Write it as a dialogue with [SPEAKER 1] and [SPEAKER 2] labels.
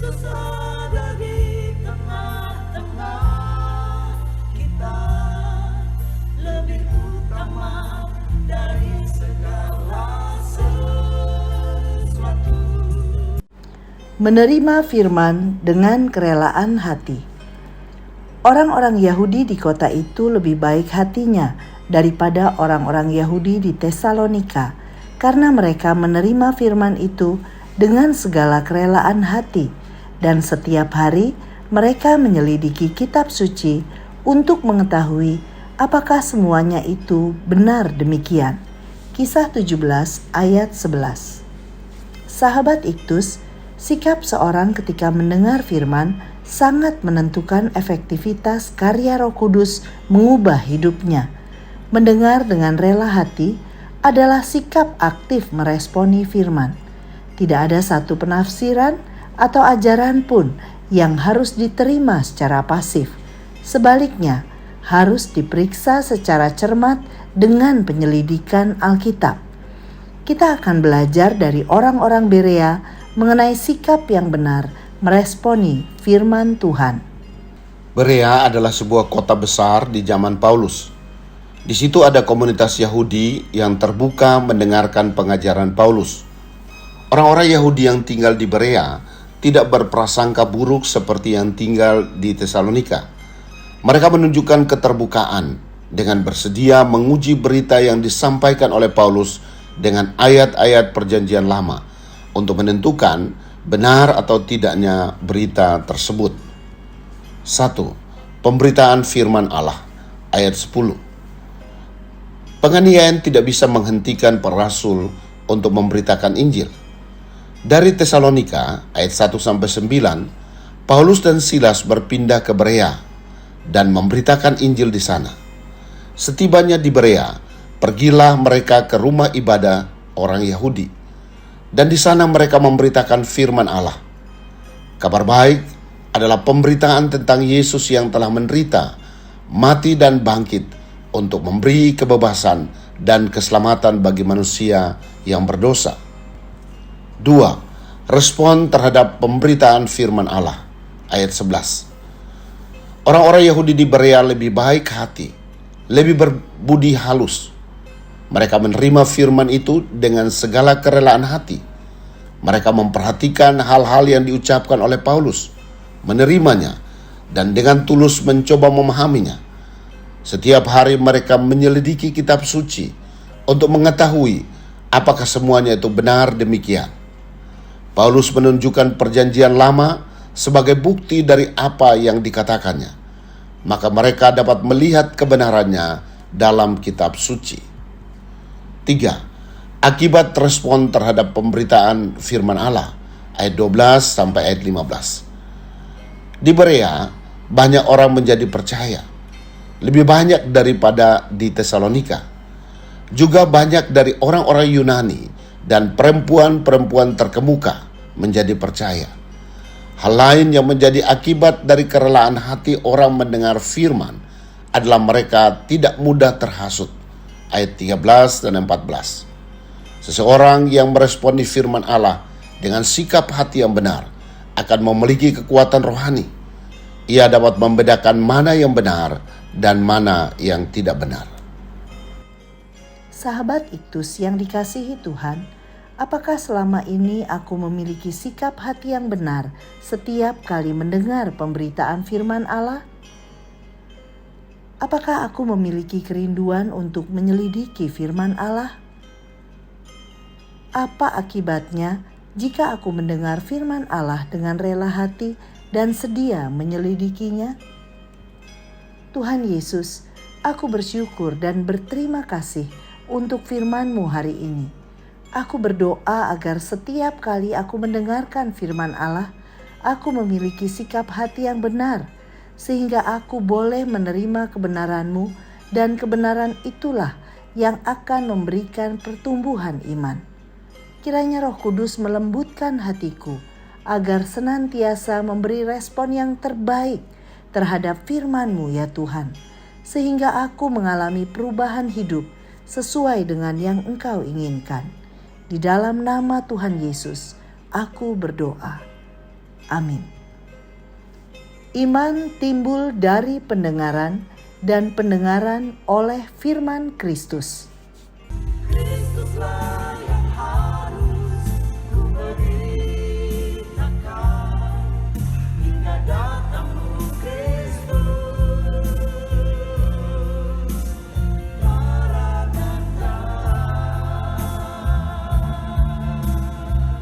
[SPEAKER 1] Yesus ada di tengah-tengah kita, lebih utama dari segala sesuatu.
[SPEAKER 2] Menerima firman dengan kerelaan hati. Orang-orang Yahudi di kota itu lebih baik hatinya daripada orang-orang Yahudi di Tesalonika, karena mereka menerima firman itu dengan segala kerelaan hati, dan setiap hari mereka menyelidiki kitab suci untuk mengetahui apakah semuanya itu benar demikian. Kisah 17 ayat 11. Sahabat Iktus, sikap seorang ketika mendengar firman sangat menentukan efektivitas karya Roh Kudus mengubah hidupnya. Mendengar dengan rela hati adalah sikap aktif meresponi firman. Tidak ada satu penafsiran atau ajaran pun yang harus diterima secara pasif. Sebaliknya, harus diperiksa secara cermat dengan penyelidikan Alkitab. Kita akan belajar dari orang-orang Berea mengenai sikap yang benar meresponi firman Tuhan.
[SPEAKER 3] Berea adalah sebuah kota besar di zaman Paulus. Di situ ada komunitas Yahudi yang terbuka mendengarkan pengajaran Paulus. Orang-orang Yahudi yang tinggal di Berea tidak berprasangka buruk seperti yang tinggal di Tesalonika. Mereka menunjukkan keterbukaan dengan bersedia menguji berita yang disampaikan oleh Paulus dengan ayat-ayat Perjanjian Lama untuk menentukan benar atau tidaknya berita tersebut. 1. Pemberitaan firman Allah, ayat 10. Penganiayaan tidak bisa menghentikan para rasul untuk memberitakan Injil. Dari Tesalonika, ayat 1-9, Paulus dan Silas berpindah ke Berea dan memberitakan Injil di sana. Setibanya di Berea, pergilah mereka ke rumah ibadah orang Yahudi, dan di sana mereka memberitakan firman Allah. Kabar baik adalah pemberitaan tentang Yesus yang telah menderita, mati dan bangkit untuk memberi kebebasan dan keselamatan bagi manusia yang berdosa. 2. Respon terhadap pemberitaan firman Allah, ayat 11. Orang-orang Yahudi di Berea lebih baik hati, lebih berbudi halus. Mereka menerima firman itu dengan segala kerelaan hati. Mereka memperhatikan hal-hal yang diucapkan oleh Paulus, menerimanya, dan dengan tulus mencoba memahaminya. Setiap hari mereka menyelidiki kitab suci untuk mengetahui apakah semuanya itu benar demikian. Paulus menunjukkan Perjanjian Lama sebagai bukti dari apa yang dikatakannya. Maka mereka dapat melihat kebenarannya dalam kitab suci. 3. Akibat respon terhadap pemberitaan firman Allah, ayat 12 sampai ayat 15. Di Berea, banyak orang menjadi percaya. Lebih banyak daripada di Tesalonika. Juga banyak dari orang-orang Yunani dan perempuan-perempuan terkemuka menjadi percaya. Hal lain yang menjadi akibat dari kerelaan hati orang mendengar firman adalah mereka tidak mudah terhasut. Ayat 13 dan 14. Seseorang yang meresponi firman Allah dengan sikap hati yang benar akan memiliki kekuatan rohani. Ia dapat membedakan mana yang benar dan mana yang tidak benar.
[SPEAKER 2] Sahabat Iktus yang dikasihi Tuhan, apakah selama ini aku memiliki sikap hati yang benar setiap kali mendengar pemberitaan firman Allah? Apakah aku memiliki kerinduan untuk menyelidiki firman Allah? Apa akibatnya jika aku mendengar firman Allah dengan rela hati dan sedia menyelidikinya? Tuhan Yesus, aku bersyukur dan berterima kasih untuk firman-Mu hari ini. Aku berdoa agar setiap kali aku mendengarkan firman Allah, aku memiliki sikap hati yang benar, sehingga aku boleh menerima kebenaran-Mu, dan kebenaran itulah yang akan memberikan pertumbuhan iman. Kiranya Roh Kudus melembutkan hatiku, agar senantiasa memberi respon yang terbaik terhadap firman-Mu ya Tuhan, sehingga aku mengalami perubahan hidup sesuai dengan yang Engkau inginkan. Di dalam nama Tuhan Yesus, aku berdoa. Amin. Iman timbul dari pendengaran, dan pendengaran oleh firman Kristus.